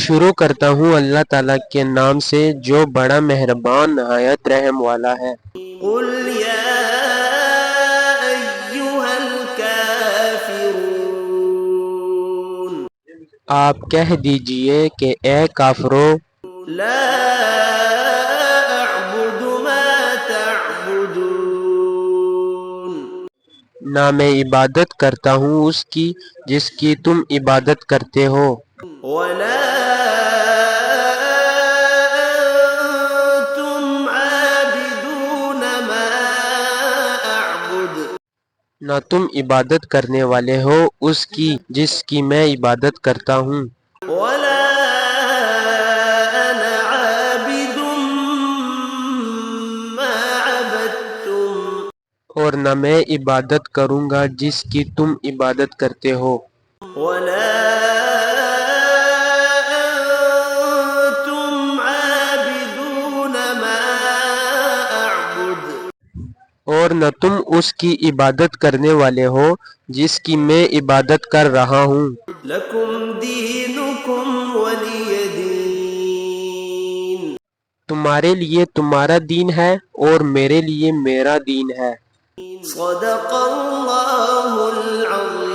شروع کرتا ہوں اللہ تعالیٰ کے نام سے جو بڑا مہربان نہایت رحم والا ہے۔ قل یا ایھا الکافرون، آپ کہہ دیجئے کہ اے کافرو، لا اعبد ما تعبدون، نہ میں عبادت کرتا ہوں اس کی جس کی تم عبادت کرتے ہو، ولا انتم عابدون ما اعبد، نہ تم عبادت کرنے والے ہو اس کی جس کی میں عبادت کرتا ہوں، ولا انا عابد ما عبدتم، اور نہ میں عبادت کروں گا جس کی تم عبادت کرتے ہو، ولا انتم عابدون ما اعبد، اور نہ تم اس کی عبادت کرنے والے ہو جس کی میں عبادت کر رہا ہوں۔ لکم دینکم ولی دین، تمہارے لیے تمہارا دین ہے اور میرے لیے میرا دین ہے۔ صدق اللہ العظیم۔